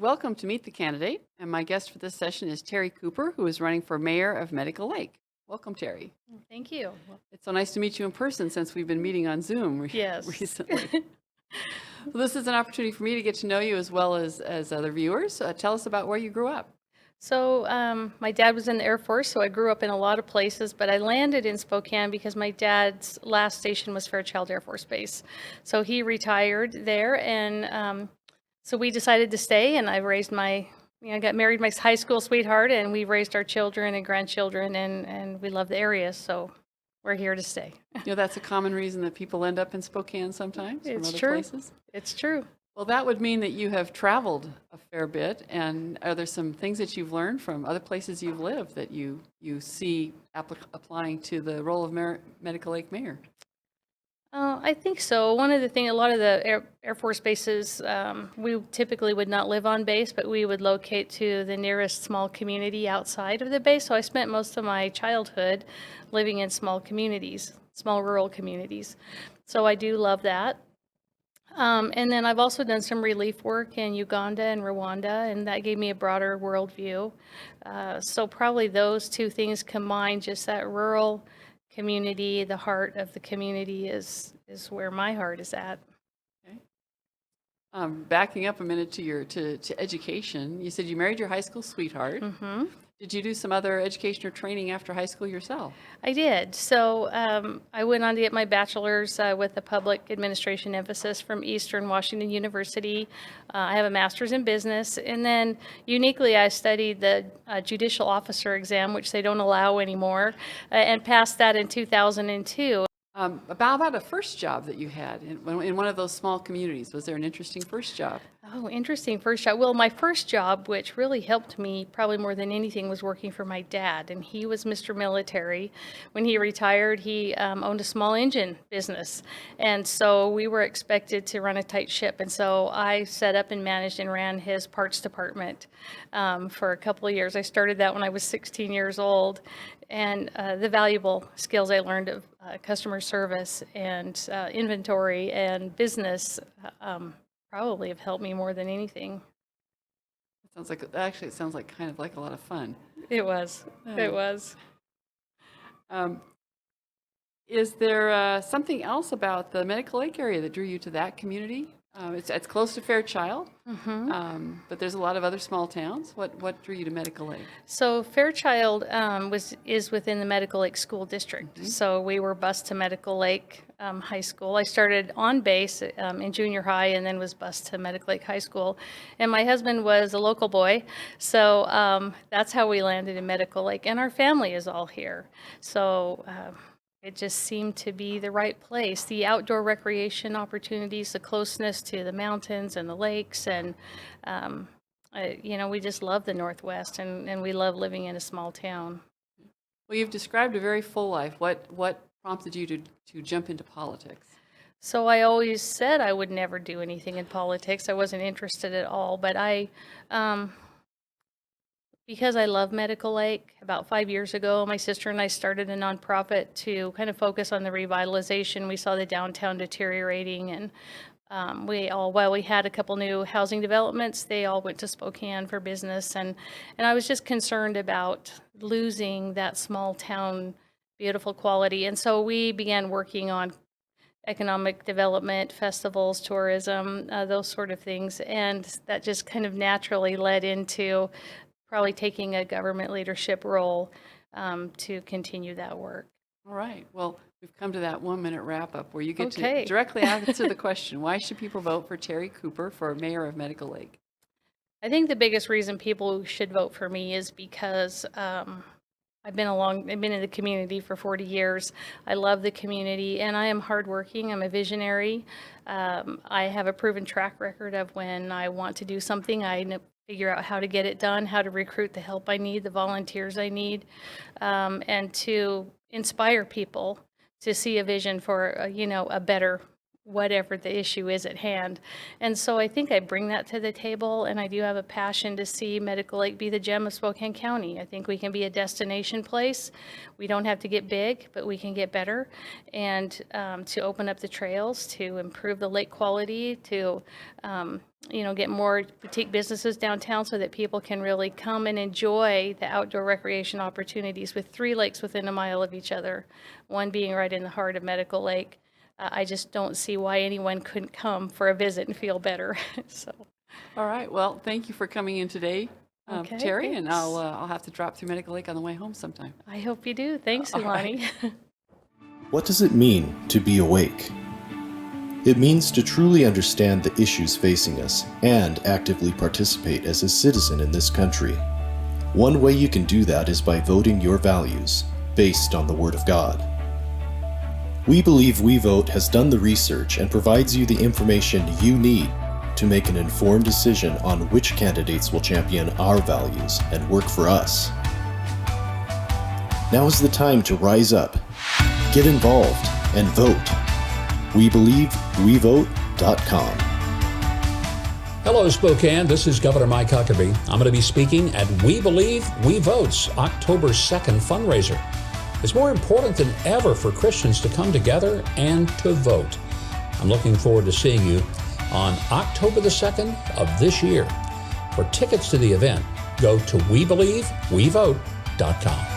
welcome to Meet the Candidate. And my guest for this session is Terri Cooper, who is running for mayor of Medical Lake. Welcome, Terri. Thank you. It's so nice to meet you in person since we've been meeting on Zoom Yes. recently. Well, this is an opportunity for me to get to know you as well as other viewers. Tell us about where you grew up. My dad was in the Air Force, so I grew up in a lot of places, but I landed in Spokane because my dad's last station was Fairchild Air Force Base. So he retired there, and so we decided to stay, and I got married my high school sweetheart, and we raised our children and grandchildren, and we love the area, so we're here to stay. That's a common reason that people end up in Spokane sometimes from It's other true. places. It's true. Well, that would mean that you have traveled a fair bit. And are there some things that you've learned from other places you've lived that you see applying to the role of Medical Lake Mayor? I think so. One of the things, a lot of the Air Force bases, we typically would not live on base, but we would locate to the nearest small community outside of the base. So I spent most of my childhood living in small communities, small rural communities. So I do love that. And then I've also done some relief work in Uganda and Rwanda, and that gave me a broader worldview. So probably those two things combined, just that rural community, the heart of the community is where my heart is at. Okay. Backing up a minute to education, you said you married your high school sweetheart. Mm-hmm. Did you do some other education or training after high school yourself? I did. So I went on to get my bachelor's with a public administration emphasis from Eastern Washington University. I have a master's in business. And then uniquely, I studied the judicial officer exam, which they don't allow anymore, and passed that in 2002. About a first job that you had in one of those small communities. Was there an interesting first job? Oh, interesting first job. Well, my first job, which really helped me probably more than anything, was working for my dad. And he was Mr. Military. When he retired, he owned a small engine business. And so we were expected to run a tight ship. And so I set up and managed and ran his parts department for a couple of years. I started that when I was 16 years old. And the valuable skills I learned of customer service and inventory and business probably have helped me more than anything. It sounds like kind of like a lot of fun. It was. It was. Um, is there something else about the Medical Lake area that drew you to that community? It's close to Fairchild, but there's a lot of other small towns. What drew you to Medical Lake? So Fairchild is within the Medical Lake School District. So we were bused to Medical Lake High School. I started on base in junior high and then was bused to Medical Lake High School. And my husband was a local boy, so that's how we landed in Medical Lake. And our family is all here. So it just seemed to be the right place. The outdoor recreation opportunities, the closeness to the mountains and the lakes, and we just love the Northwest, and we love living in a small town. Well, you've described a very full life. What prompted you to jump into politics? So I always said I would never do anything in politics. I wasn't interested at all, but because I love Medical Lake, about 5 years ago, my sister and I started a nonprofit to kind of focus on the revitalization. We saw the downtown deteriorating, and while we had a couple new housing developments, they all went to Spokane for business, and I was just concerned about losing that small town beautiful quality. And so we began working on economic development, festivals, tourism, those sort of things, and that just kind of naturally led into probably taking a government leadership role to continue that work. All right. Well, we've come to that 1-minute wrap-up where you get Okay. to directly answer the question, why should people vote for Terri Cooper for mayor of Medical Lake? I think the biggest reason people should vote for me is because I've been in the community for 40 years. I love the community, and I am hardworking. I'm a visionary. I have a proven track record of when I want to do something, I figure out how to get it done, how to recruit the help I need, the volunteers I need, and to inspire people to see a vision for a better whatever the issue is at hand. And so I think I bring that to the table, and I do have a passion to see Medical Lake be the gem of Spokane County. I think we can be a destination place. We don't have to get big, but we can get better. And to open up the trails, to improve the lake quality, to get more boutique businesses downtown so that people can really come and enjoy the outdoor recreation opportunities with 3 lakes within a mile of each other, one being right in the heart of Medical Lake. I just don't see why anyone couldn't come for a visit and feel better. So, All right. Well, thank you for coming in today, Okay, Terry, and thanks. I'll have to drop through Medical Lake on the way home sometime. I hope you do. Thanks, Lani. What does it mean to be awake? It means to truly understand the issues facing us and actively participate as a citizen in this country. One way you can do that is by voting your values, based on the Word of God. We believe We Vote has done the research and provides you the information you need to make an informed decision on which candidates will champion our values and work for us. Now is the time to rise up, get involved, and vote. WeBelieveWeVote.com. Hello, Spokane. This is Governor Mike Huckabee. I'm going to be speaking at We Believe, We Vote's October 2nd fundraiser. It's more important than ever for Christians to come together and to vote. I'm looking forward to seeing you on October the 2nd of this year. For tickets to the event, go to WeBelieveWeVote.com.